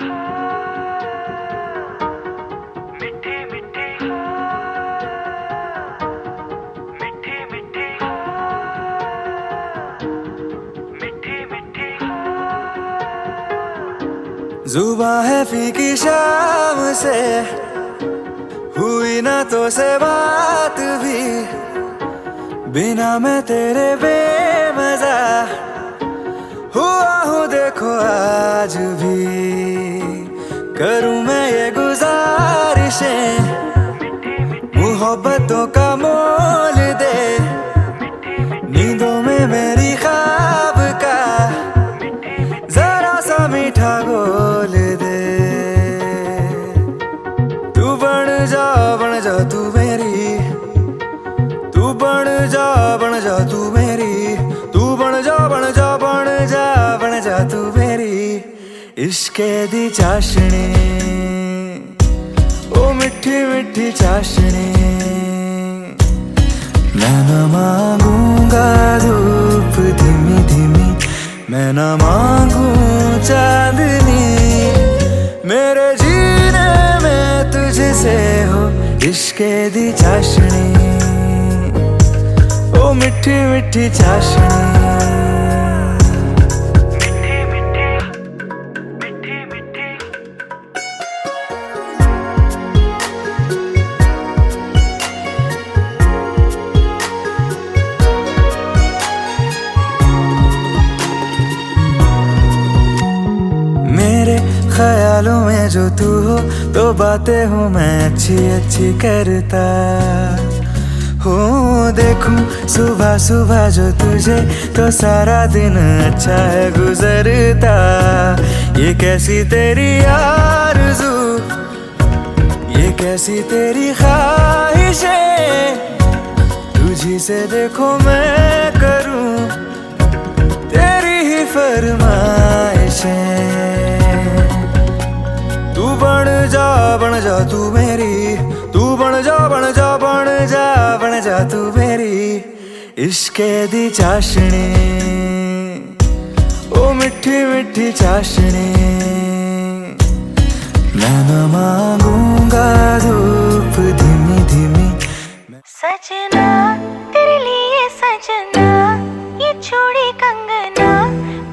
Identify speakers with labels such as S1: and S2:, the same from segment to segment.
S1: मिठी मिठी मिठी मिठी मिठी मिठी
S2: जुबां है फीकी शाम से हुई ना तो से बात भी, बिना मैं तेरे बेमजा हुआ हूँ देखो आज भी। करूँ मैं ये गुजारिशें मोहब्बतों का मोल दे, नींदों में मेरी ख्वाब का जरा सा मीठा घोल दे। तू बन जा तू मेरी, तू बन जा तू मेरी, तू बन जा तू मेरी इश्के दी चाशनी, ओ मिठी मिठी चाशनी। मैं न मांगूंगा धूप धीमी धीमी, मैं न मांगू चांदनी, मेरे जीने में तुझसे हो इश्के दी चाशनी, ओ मिठी मिठी चाशनी। ख्यालों में जो तू हो तो बातें हूँ मैं अच्छी अच्छी करता हूँ। देखूं सुबह सुबह जो तुझे तो सारा दिन अच्छा है गुजरता। ये कैसी तेरी आरज़ू, ये कैसी तेरी ख्वाहिशें, तुझी से देखो मैं करूँ तेरी ही फरमाइशें। तू बन जा तू मेरी, तू बन जा तू मेरी इश्के दी चाशनी, ओ मिठी मिठी चाशनी। मैं न मांगूंगा धूप धीमी धीमी।
S3: सजना तेरे लिए सजना, ये चूड़ी कंगना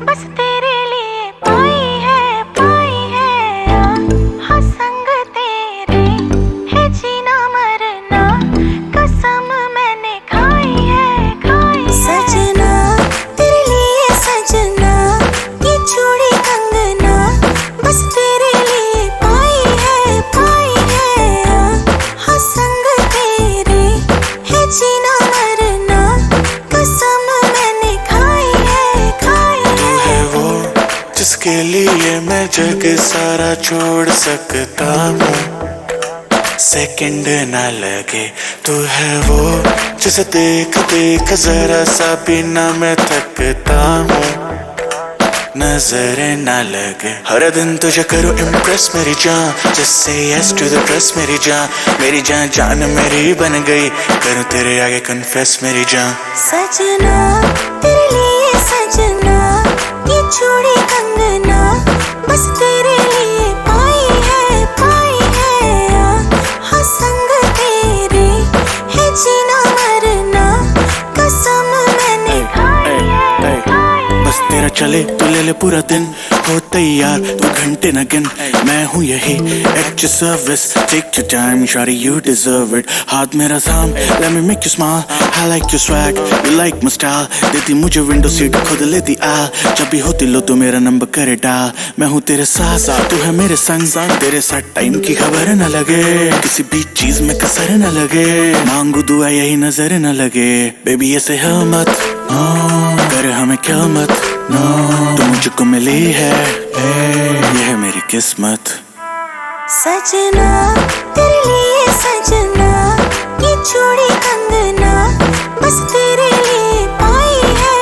S3: बस तेरे लिए पाई है हाँ संग तेरे है जीना मरना, कसम मैंने खाई है सजना तेरे लिए सजना, ये चूड़ी कंगना बस तेरे लिए पाई है हाँ संग तेरे है जीना मरना, कसम मैंने खाई है
S4: वो जिसके लिए मैं जग सारा छोड़ सकता हूँ, सेकंड ना लगे। तू है वो जिसे देख देख जरा सा भी ना मैं थकता हूँ, नजरें ना लगे। हर दिन तुझे करूँ इम्प्रेस मेरी जान, just say yes to the dress मेरी जान जान मेरी बन गई, करूँ तेरे आगे कन्फेस मेरी जान।
S3: सजना तेरे लिए सजना, ये चूड़ी कंगना बस तेरे लिए पाई है हाँ संग तेरे है जीना मरना, कसम मैंने खाई है
S4: बस तेरा चले तो ले ले पूरा दिन, हो तैयार तू घंटे न गिन, मैं हूँ यही at your service, take your time shawty you deserve it। हाथ मेरा थाम let me make you smile, I like your swag you like my style, देती मुझे विंडो सीट खुद लेती आ, जब भी होती लो तो मेरा नंबर करे डाल। मैं हूँ तेरे साथ तू है मेरे संग, तेरे साथ टाइम की खबर न लगे, किसी भी चीज में कसर न लगे, मांगू दुआ यही नजर न लगे। बेबी ऐसे है मत कर हमें क्या मत, तू मुझको मिली है ये है मेरी किस्मत।
S3: सजना तेरे लिए सजना, ये चूड़ी कंगना बस तेरे लिए पाई है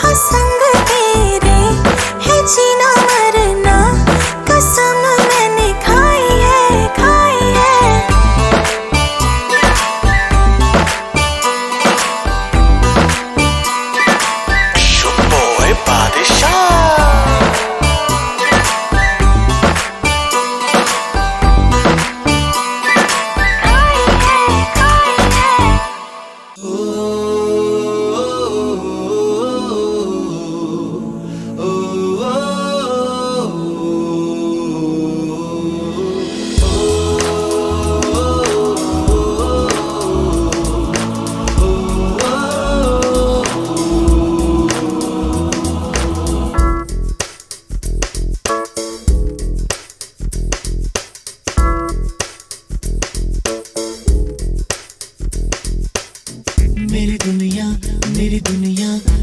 S3: हाँ संग तेरे है जीना मरना, कसम मैंने खाई है
S4: Boy बादशाह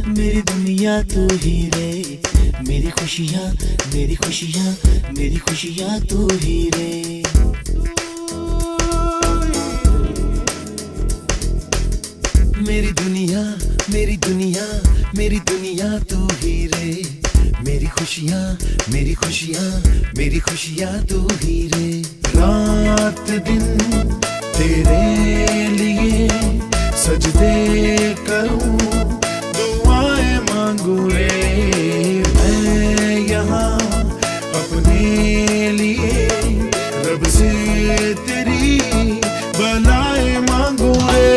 S4: मेरी दुनिया तू ही रे, मेरी खुशियाँ, मेरी खुशियाँ, मेरी खुशियाँ तू ही रे।
S2: मेरी दुनिया, मेरी दुनिया, मेरी दुनिया तू ही रे, मेरी खुशियाँ, मेरी खुशियाँ, मेरी खुशियाँ तू ही रे। रात दिन तेरे लिए सजदे करूं, दुआएं मांगू रे मैं यहाँ अपने लिए, रब से तेरी बनाए मांगू रे।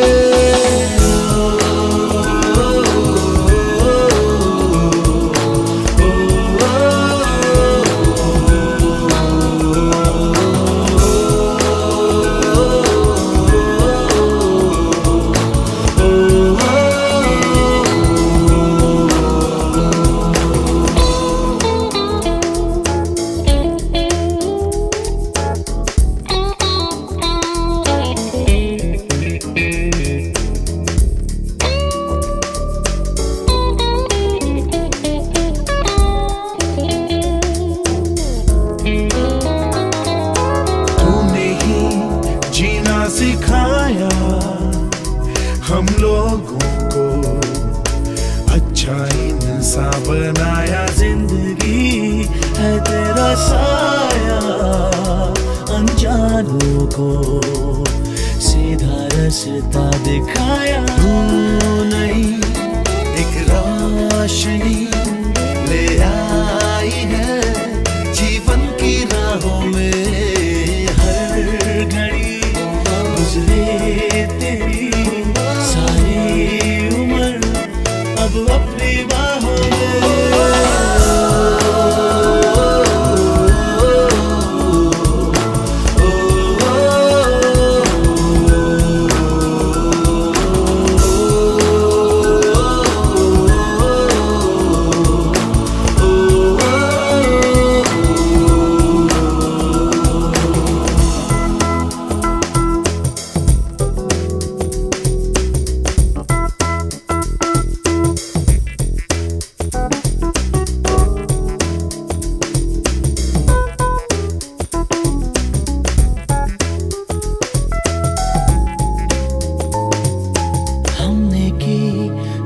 S2: सिखाया हम लोगों को, अच्छा इंसान बनाया, जिंदगी है तेरा साया, अनजानों को सीधा रास्ता दिखाया। तू नहीं एक रोशनी ले आई है जीवन की राहों में, हर घड़ी गुजरे तेरी सारी उम्र अब अपनी बाहों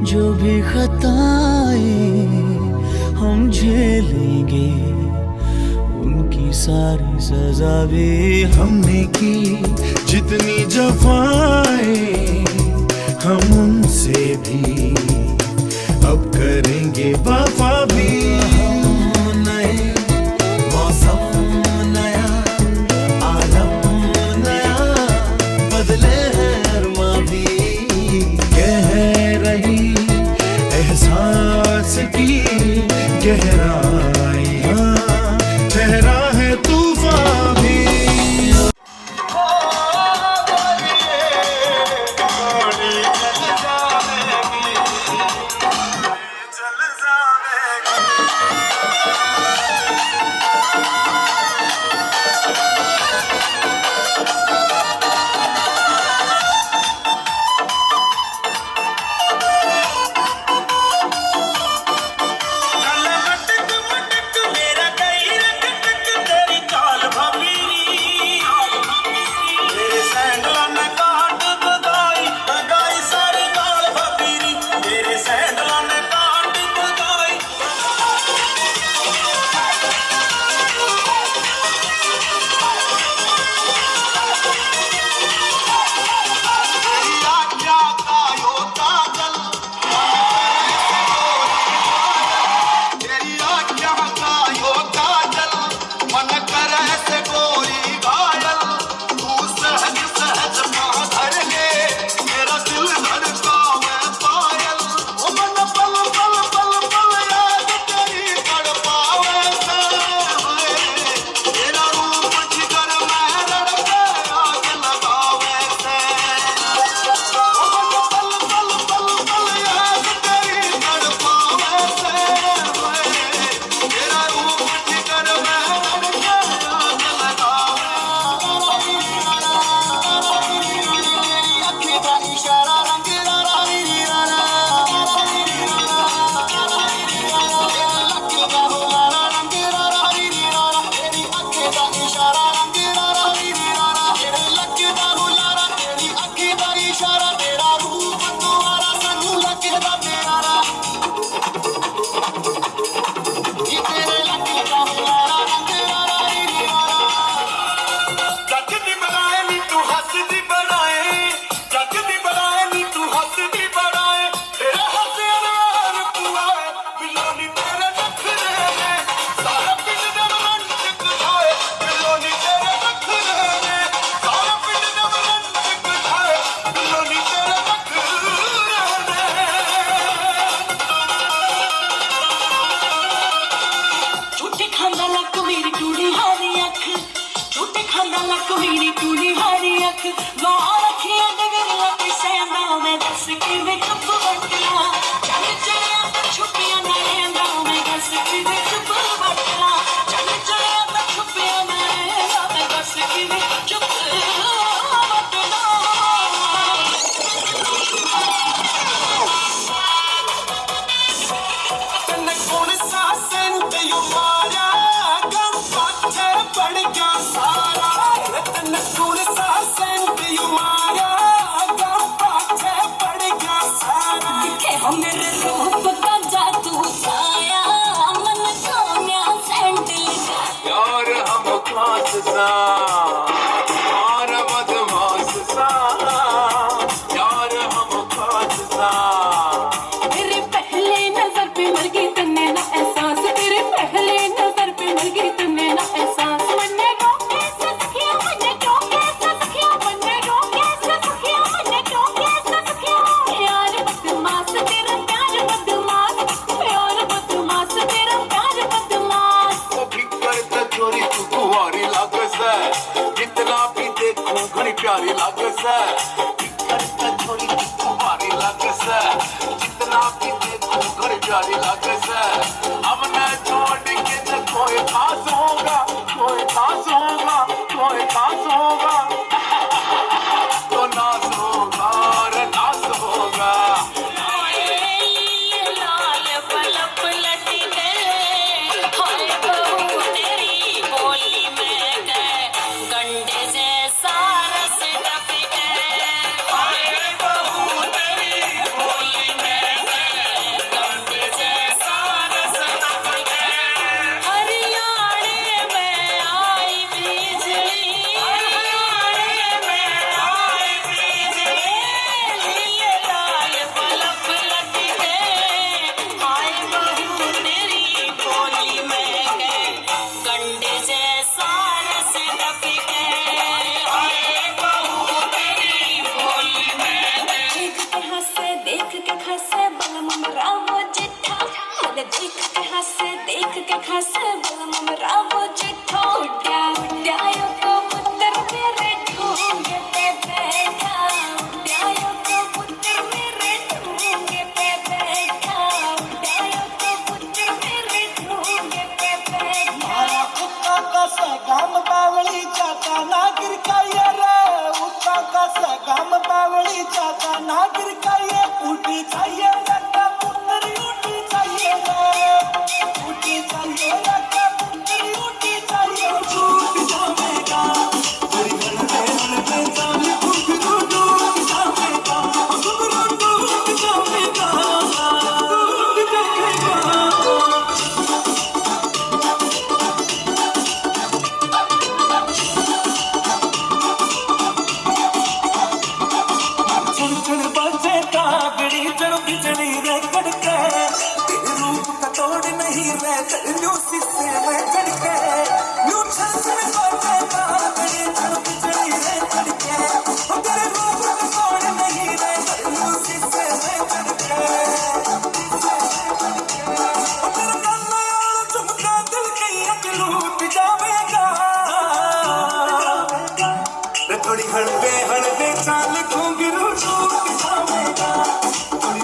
S2: जो भी खताएं हम झेलेंगे, उनकी सारी सजा भी हमने की, जितनी जफाएं हम उनसे भी अब करेंगे वफा भी। नए मौसम नया, आलम नया, बदले हैं अरमा भी, कह रही एहसास की गहराइयाँ, ठहरा है तूफान भी।
S1: चल
S5: लक मेरी टूड़ी हारी अख झूठे खांदा लक मेरी टूड़ी हारी अख लाल अखियां डगर लग सैंदा मैं दस किवें चुप वटला चल चलिया तो छुपिया ना रहंदा मैं दस किवें चुप वटला चल चलिया तो छुपिया ना रहंदा मैं दस किवें चुप वटला
S6: तन्ने कौन सा सेंट यू मारा गम पाछे पड़ गया सारा तन्ने कौन सा सेंट यू मारा गम पाछे पड़ गया सारा
S5: दिखे हो मेरे रूप का जादू छाया मन को न्या सेंट लगा
S6: यार हम खास सा यार बदमाश सा यार हम खास सा
S5: तेरे पहले नजर पे मर गई तन्ने ना एहसास तेरे पहले नजर पे मर गई तन्ने ना एहसास मन्ने को कैसे सखिया मन्ने को कैसे सखिया मन्ने को कैसे सखिया मन्ने को कैसे सखिया यार बदमाश तेरा प्यार बदमाश यार बदमाश तेरा प्यार बदमाश
S6: वो भी करता चोरी तू कुंवारी लागस है जितना भी देखूं घनी प्यारी लागस है करता चोरी तू कुंवारी लागस है जितना भी देखूं घनी प्यारी लागस है अब मैं छोड़ के न कोई खास होगा कोई खास होगा कोई खास होगा तो नास होगा रे नास होगा
S5: लाल पलप लटी गए हाय बहू तेरी बोली में गए गंडे जैसा रस टप गए हाय बहू तेरी बोली में गए गंडे जैसा रस टप गए हरियाणे में आई बिजली हरियाणे में आई बिजली लीले लाल पलप लट गए हाय बहू तेरी बोली में गए गंडे जैसा रस टप गए हाय बहू तेरी बोली में गए देख के हंसे बलम मेरा वो चिट्ठा बोले देख के हंसे बलम मेरा वो चिट्ठा उड्या उड्या यो कबूतर मेरे ढूंढे पे बैठा उड्या यो कबूतर मेरे ढूंढे पे बैठा उड्या यो कबूतर मेरे ढूंढे पे बैठा
S7: मारा कुत्ता का सगाम बावली जाता नागिर का ये रे उत्ता का सगाम बावली जाता नागिर का ये उठी चाहिए लगा पुत्री उठी चाहिए रे उठी चाहिए लगा पुत्री उठी चाहिए टूट जाएगा तेरी हलवे जान टूट जाएगा सुबह टूट जाएगा टूट जाएगा चुन चुन बजे कागड़ी चढ़ बिजली रे कड़के तेरे रूप का तोड़ नहीं रे चलू शीशे में चढ़के यूं चुन चुन बजे कागड़ी चढ़ बिजली रे कड़के तेरे रूप का तोड़ नहीं रे चलू शीशे में चढ़के तेरे गल्ला यार चमका दिल की अक लूट जावेगा रे थोड़ी हड़बे चाल घुंघरू टूट जावेगा थोड़ी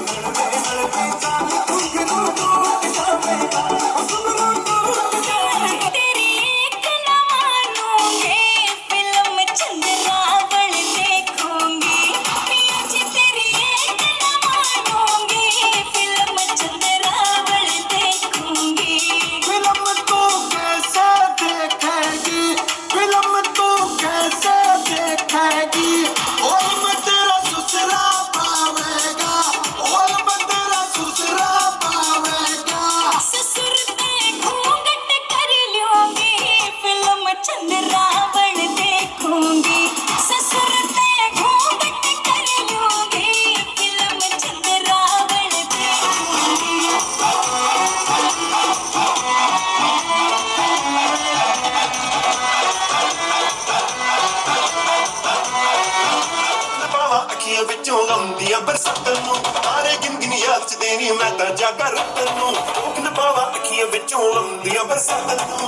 S7: हड़बे चाल घुंघरू टूट जावेगा घुंघरू टूट जाएगा
S5: तेरी एक न मानूंगे फिल्म चंद्रावल देखूंगी पिया जी तेरी एक न मानूंगी फिल्म चंद्रावल देखूंगी
S7: फिल्म तो कैसे देखेगी फिल्म तो कैसे देखेगी और मैं तेरा ससुरा पावेगा और मैं तेरा ससुरा पावेगा
S5: ससुर पे घूंघट कर लूंगी फिल्म चंद्रावल देखूंगी ससुर पे घूंघट कर लूंगी फिल्म चंद्रावल देखूंगी
S6: बावा अखियां विचों लंदियां बरसाਤਾਂ ਨੂੰ ਤਾਰੇ ਗਿਣ ਗਿਣੀ ਯਾਦ ਚ ਦੇਣੀ ਮੈਂ ਤਾਂ ਜਾਗਾ ਰਤਨ ਨੂੰ ਨਵਾਵਾ ਅੱਖੀਆਂ ਵਿੱਚੋਂ ਲੰਦੀਆਂ ਬਰਸਾਤ ਨੂੰ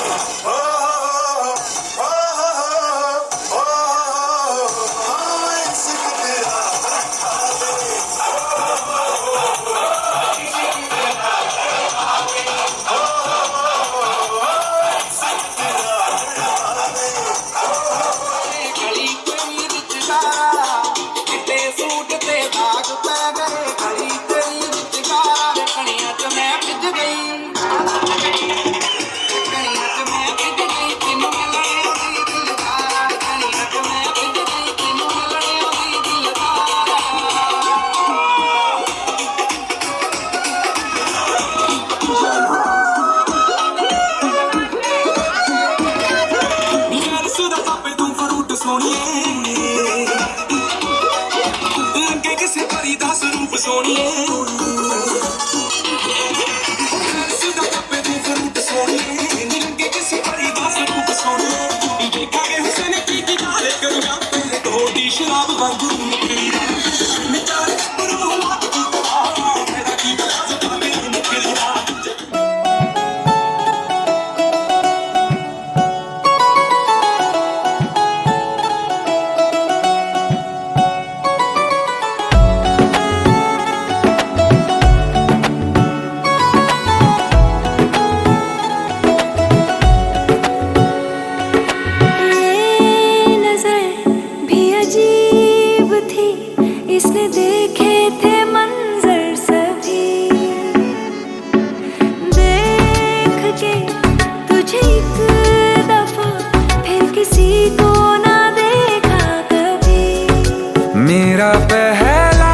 S2: मेरा पहला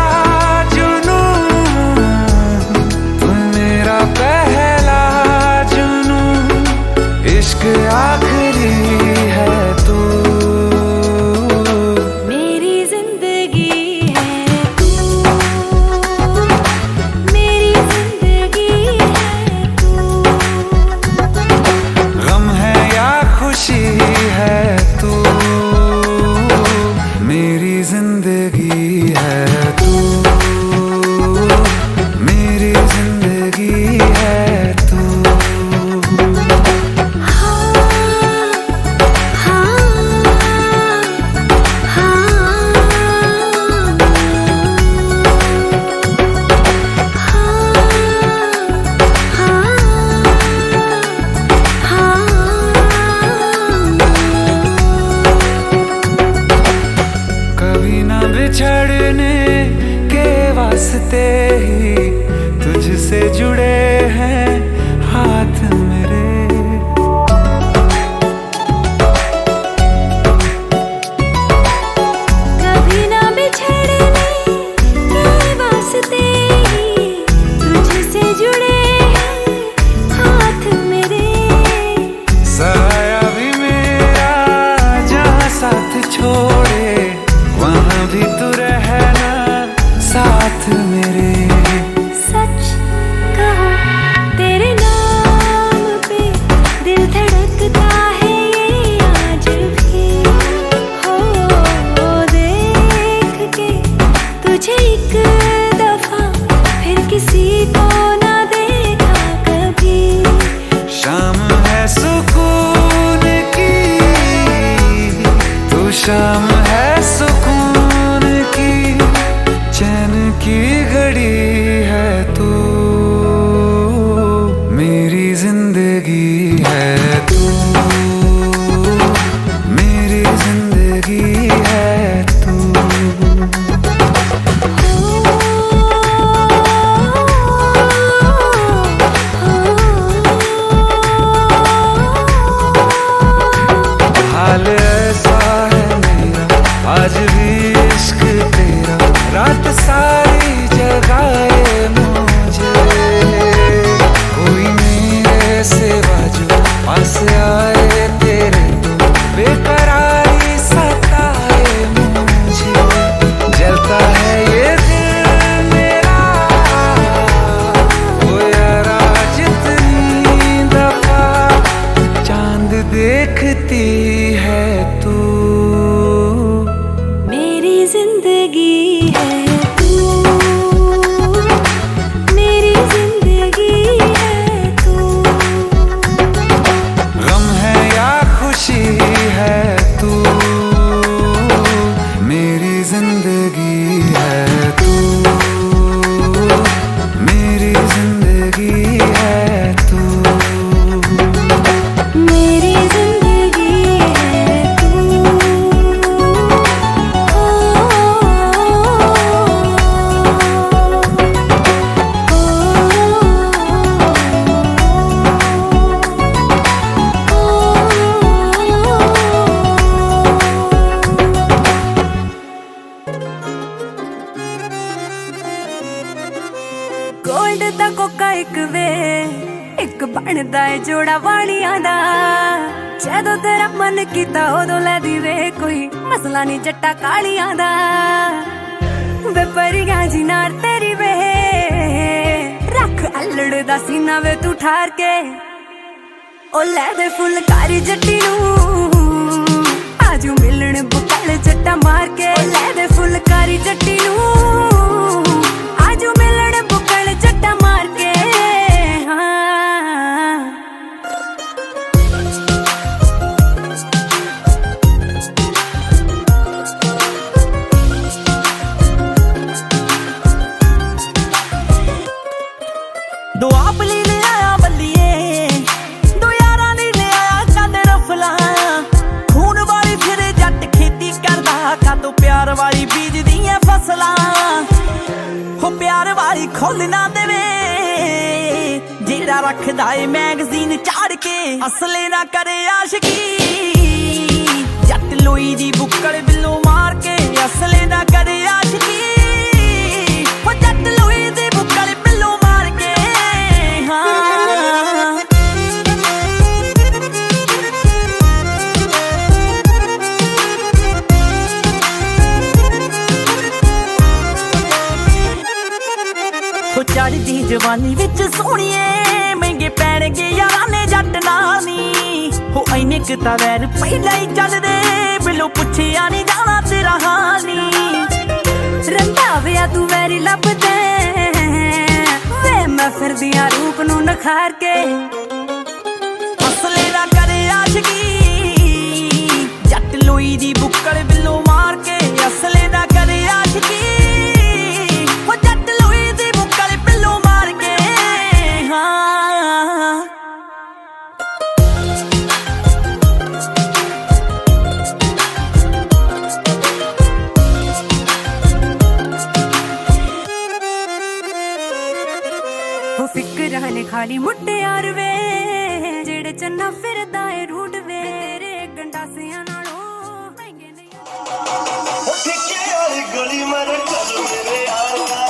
S2: जुनून तुम मेरा पहला जुनून इश्क आखिरी है तू
S3: मेरी जिंदगी है तू मेरी जिंदगी है तू
S2: गम है या खुशी है तू मेरी जिंदगी है तू मेरी जिंदगी है तू
S3: हाँ ਇੱਕ ਵੇ ਇੱਕ ਬਣਦਾ ਏ ਜੋੜਾ ਵਾਲੀਆਂ ਦਾ ਜਦੋਂ ਤੇਰਾ ਮਨ ਕੀਤਾ ਉਦੋਂ ਲੈ ਦੀ ਵੇ ਕੋਈ ਮਸਲਾ ਨਹੀਂ ਜੱਟਾ ਕਾਲੀਆਂ ਦਾ ਵੇ ਪਰੀਆਂ ਜੀ ਨਾਲ ਤੇਰੀ ਵੇ ਰੱਖ ਅਲੜ ਦਾ ਸੀਨਾ ਵੇ ਤੂੰ ਠਾਰ ਕੇ ਉਹ ਲੈ ਦੇ ਫੁਲਕਾਰੀ ਜੱਟੀ ਨੂੰ ਆਜੂ ਮਿਲਣ ਬੁੱਕਲ ਜੱਟਾ ਮਾਰ ਕੇ ਉਹ ਲੈ ਦੇ ਫੁਲਕਾਰੀ ਜੱਟੀ ਨੂੰ ਆਜੂ ਮਿਲਣ ਬੁੱਕਲ ਜੱਟਾ ਮਾਰ ਕੇ
S7: ਦੋ ਆਪ ਲਈ ਲੈ ਆਇਆ ਬੱਲੀਏ ਦੋ ਯਾਰਾਂ ਦੀ ਲੈ ਆਇਆ ਕੰਨ ਰਫਲਾ ਖੂਨ ਵਾਲੀ ਫਿਰੇ ਜੱਟ ਖੇਤੀ ਕਰਦਾ ਕਾਤੋਂ ਪਿਆਰ ਵਾਲੀ ਬੀਜਦੀਆਂ ਫਸਲਾਂ ਹੋ ਪਿਆਰ ਵਾਲੀ ਖੁੱਲ ਨਾ ਦੇਵੇ ਜਿਹੜਾ ਰੱਖਦਾ ਏ ਮੈਗਜ਼ੀਨ ਚਾੜ ਕੇ ਅਸਲੇ ਨਾ ਕਰੇ ਆਸ਼ਕੀ ਜੱਟ ਲੋਈ ਦੀ ਬੁੱਕਲ ਬਿੱਲੋ ਮਾਰ ਕੇ ਅਸਲੇ ਨਾ ਕਰੇ ਆਸ਼ਕੀ ਹੋ ਜੱਟ ਲੋਈ ਦੀ ਬੁੱਕਲ ਬਿੱਲੋ ਮਾਰ ਕੇ ਚੜਦੀ ਜਵਾਨੀ ਵਿੱਚ ਸੋਹਣੀਏ ਮਹਿੰਗੇ ਪੈਣਗੇ ਯਾਰਾਂ ਨੇ ਜੱਟ ਨਾਲ ਨੀ ਹੋ ਐਨੇ ਕਿ ਤਾਂ ਵੈਰ ਪਹਿਲਾਂ ਹੀ ਚੱਲਦੇ ਬਿੱਲੋ ਪੁੱਛਿਆ ਨਹੀਂ ਜਾਣਾ ਤੇਰਾ ਹਾਲ ਨੀ
S3: ਰੰਧਾਵਿਆ ਤੂੰ ਵੈਰੀ ਲੱਭਦੇ ਵੇ ਮੈਂ ਫਿਰਦੀਆਂ ਰੂਪ ਨੂੰ ਨਖਾਰ ਕੇ
S7: ਅਸਲੇ ਨਾ ਕਰੇ ਆਸ਼ਕੀ ਜੱਟ ਲੋਈ ਦੀ ਬੁੱਕਲ ਬਿੱਲੋ ਮਾਰ ਕੇ ਅਸਲੇ ਨਾ ਕਰੇ ਆਸ਼ਕੀ ਹੋ ਜੱਟ ਲੋਈ ਦੀ ਬੁੱਕਲ ਬਿੱਲੋ ਮਾਰ ਕੇ
S3: ਉਹ ਫਿਕਰਾਂ ਨੇ ਖਾਲੀ ਮੁੱਟਿਆਰ ਵੇ ਜਿਹੜੇ ਚੰਨਾ ਫਿਰਦਾ ਏ ਰੂਟ ਵੇ ਤੇਰੇ ਗੰਡਾਸਿਆਂ ਨਾਲੋਂ ਮਹਿੰਗੇ ਨਹੀਂ
S7: ਠੇਕੇ ਵਾਲੀ ਗਲੀ ਮਰ ਚੱਲ ਮੇਰੇ ਆਲਾ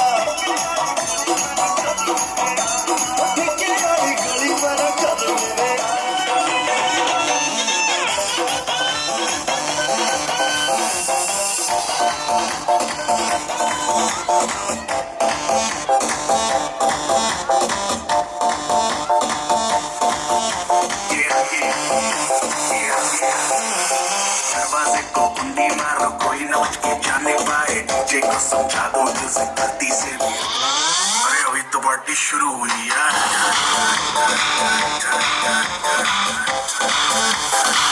S7: ਠੇਕੇ ਵਾਲੀ ਗਲੀ ਮਰ ਚੱਲ ਮੇਰੇ
S6: दरवाजे को कुंडी मारो कोई न उठ के जाने पाए डीजे को समझा दो म्यूजिक गलती से भी अरे अभी तो पार्टी शुरू हुई यार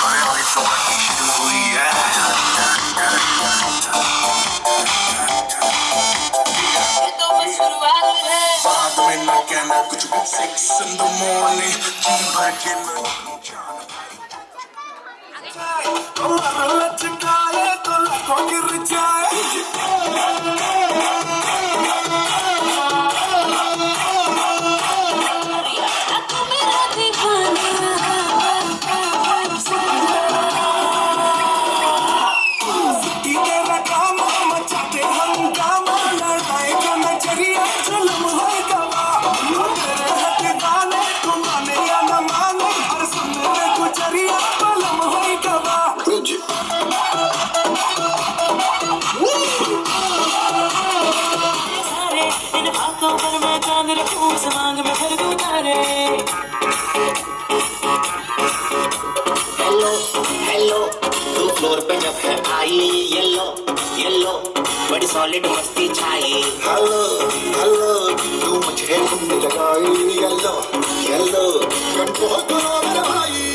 S6: अरे अभी तो पार्टी शुरू हुई यार बाद में ना कहना कुछ भी 6 in the morning जी भर के लचकाए तो लखों गिर जाए
S8: हेलो हेलो तू फ्लोर पे जब है आई येलो येलो बड़ी सॉलिड मस्ती छाई
S6: हेलो हेलो तू मुझे घूमने लगाई येलो येलो मन बहुत बड़ा भाई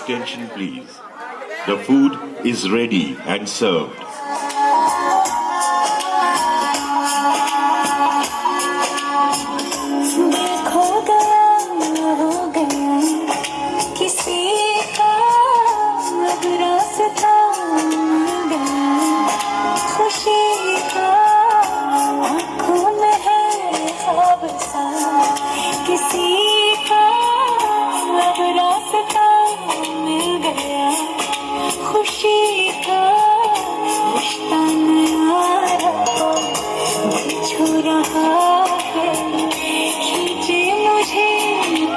S9: attention, please. The food is ready and served.
S3: देखो गया हो गया किसी का अब रास्ता मिल गया खुशी का आँखों में है ख्वाब सा किसी का अब रास्ता मिल गया खुशी का रिश्ता नया दिल छू रहा है खींचे मुझे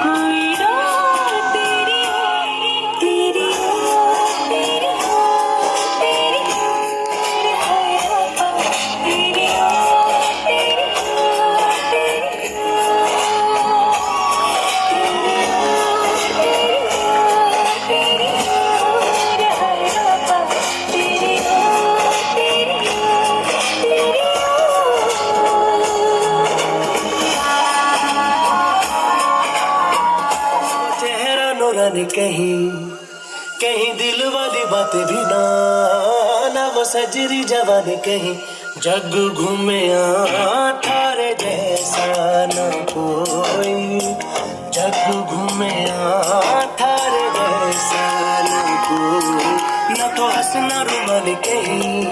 S3: कोई राह तेरी तेरी तेरी तेरी
S7: चेहरा नूरानी कहीं कहीं दिल वाली बातें भी ना वो सजरी जवानी कहीं जग घूमे थारे जैसा न कोई जग घूमे थारे जैसा न कोई न तो हंसना रुमानी कहीं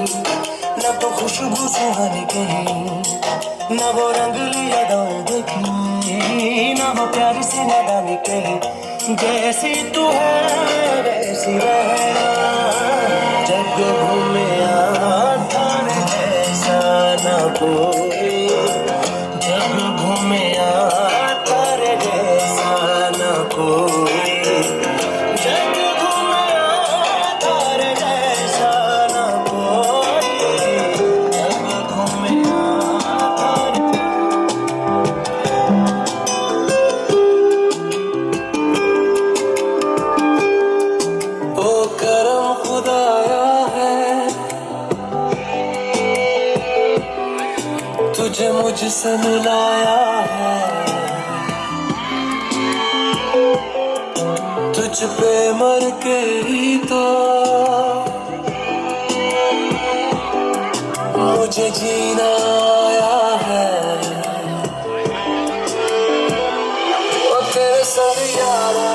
S7: न तो खुशबू सुहानी कहीं न वो रंगली यादें देखी न वो प्यारी सी नादानी कहीं जैसी तू है वैसी रहना जग घूमे थारे जैसा न कोई जग घूमे थारे जैसा न कोई जग घूमे थारे जैसा न कोई जग घूमे थारे ओ करम खुदाया है तुझे मुझसे मिलाया है तुझ पे मर के ही तो मुझे जीना आया है ओ तेरे संग यारा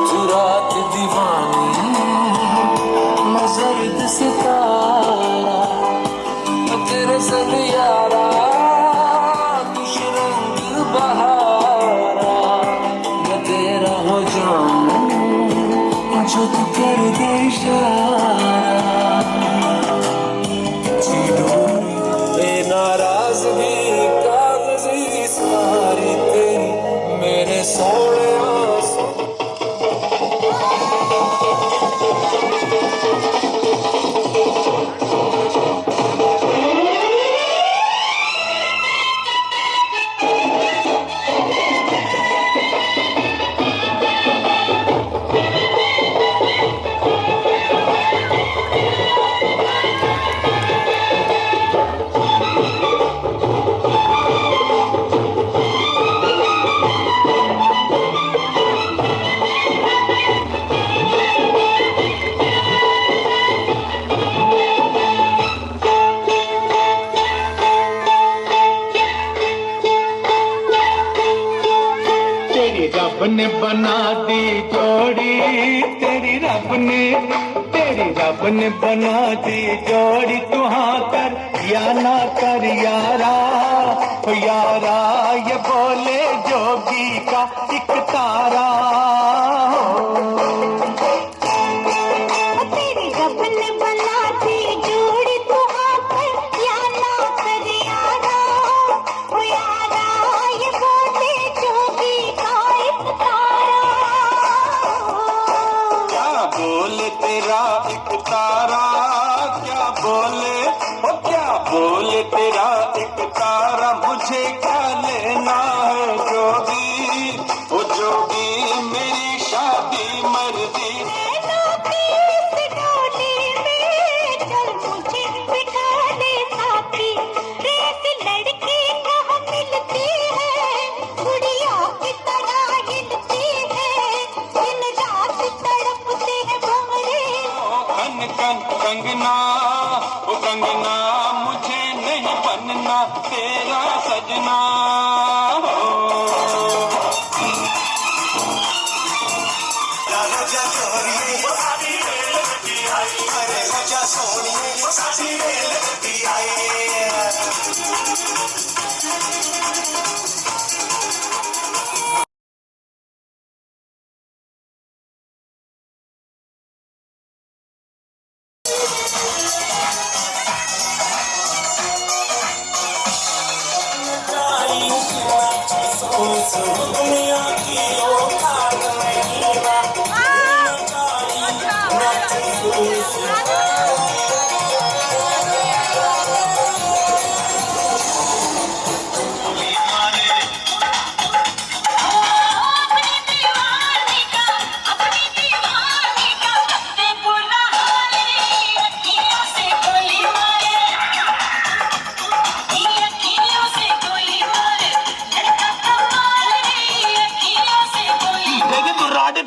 S7: तू रात दीवानी मजर्द सितारा तेरे संग यारा खुश रंग बहारा मैं तेरा हो जाऊं जो तू कर दे इशारा नाराजगी कागजी सारी तेरी मेरे सोने
S10: रब ने बना दी जोड़ी तेरी रब ने बना दी जोड़ी तू हाँ कर या ना कर यारा ओ यारा ये बोले जोगी का एक तारा
S3: तेरी रब ने बना दी जोड़ी तू हाँ कर या ना कर यारा ओ यारा ये बोले जोगी का एक तारा
S10: क्या बोले तेरा एक तारा क्या बोले ओ क्या बोले तेरा एक तारा मुझे क्या लेना है जोगी ओ जोगी मेरी शादी मर्जी
S3: मुझे बिठा दे साथी रेस लड़की
S10: कंगना ओ कंगना मुझे नहीं बनना तेरा सजना हो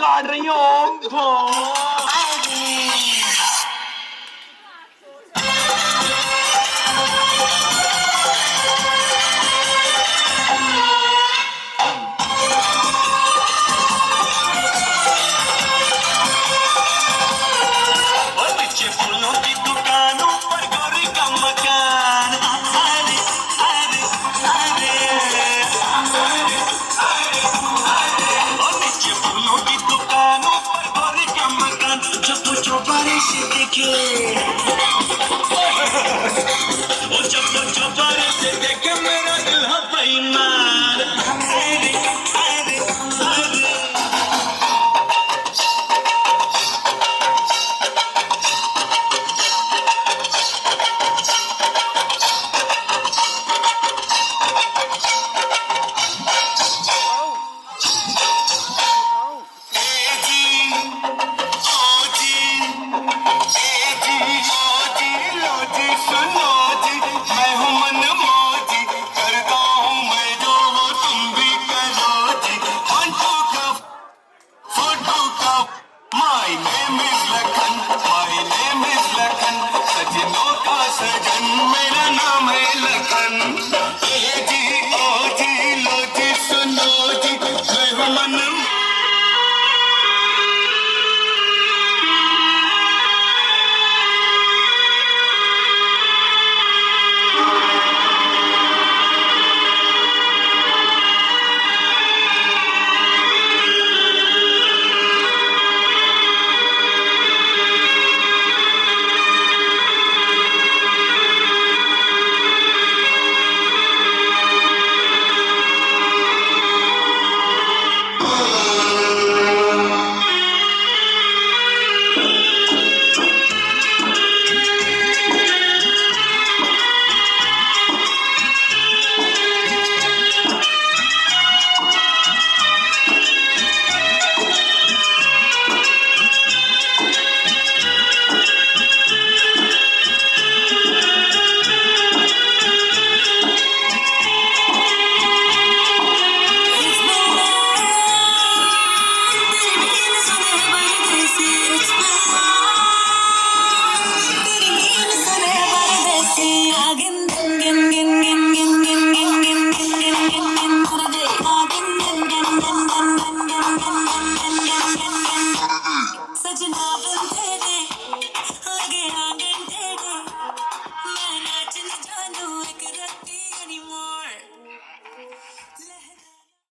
S10: काट रही हूँ फूलों की दुकानों पर गोरी का मकान अरे अरे अरे और नीचे फूलों की दुकानों पर गोरी का मकान जब बारिश देखे जब बारिश देखे मेरा